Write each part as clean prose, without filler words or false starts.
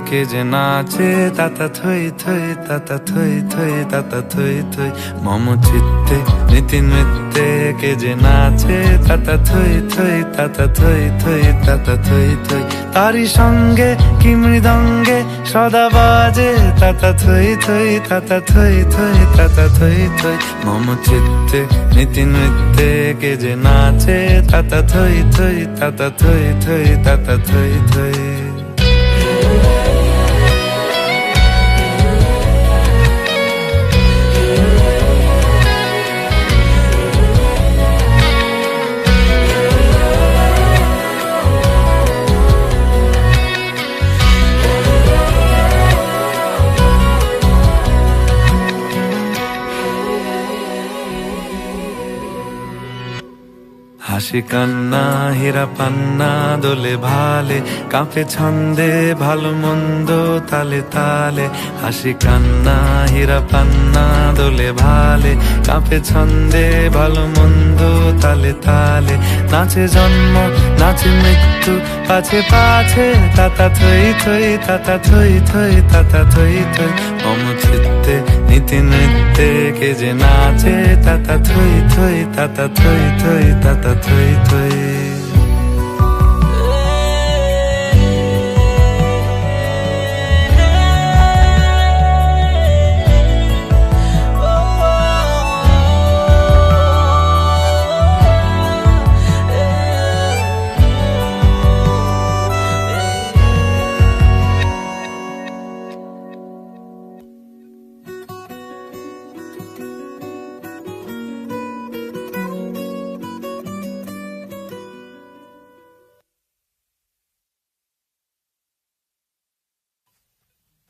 কে যে নাচে তাতা থই থই তাতা থই থই তাতা থই থই মম চিত্তে নীতি নৃত্যে কে যে নাচে তাতা থই থই তাতা থই থই তাতা থই থই তারি সঙ্গে কি মৃদঙ্গে সদা বাজে তাতা থই থই তাতা থই থই তাতা থই থই মম চিত্তে নীতি নৃত্যে কে যে নাচে তাতা থই থই তাতা থই থই তাতা থই থই হাসি কান্না হীরা পান্না দোলে ভালে কাঁপে ছন্দে ভালো মন্দ তালে তালে হাসি কান্না হীরা পান্না দোলে ভালে কাঁপে ছন্দে ভালো মন্দ তালে তালে নাচে জন্ম নাচে মৃত্যু পাছে পাছে তাতা থই থই তাতা থই থই তাতা থই থই মম চিত্তে নীতি নৃত্যে কে যে নাচে তাতা থই থই তাতা থই থই তাতা থই থই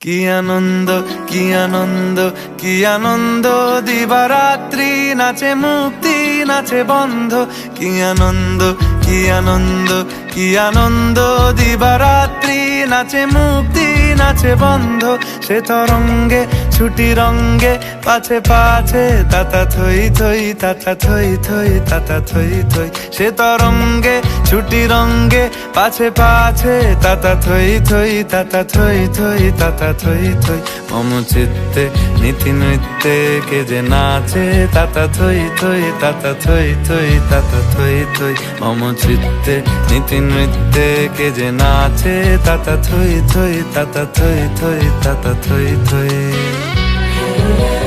কি আনন্দ কি আনন্দ কি আনন্দ দিবারাত্রি নাচে মুক্তি নাচে বন্ধ কি আনন্দ কি আনন্দ কি আনন্দ দিবারাত্রি নাচে মুক্তি নাচে বন্ধ সে তরঙ্গে ছুটি রঙ্গে পাছে পাছে তাতা থই থই তাতা থই থই তাতা থই থই সে তরঙ্গে ছুটি রঙ্গে পাছে পাছে তাতা থই থই তাতা থই থই তাতা থই থই মম চিত্তে নীতি নৃত্যে কে যে নাচে তাতা থই থই তাতা থই থই তাতা থই থই মম চিত্তে নীতি নৃত্যে কে যে নাচে তাতা থই থই তাতা থই থই তাতা থই থই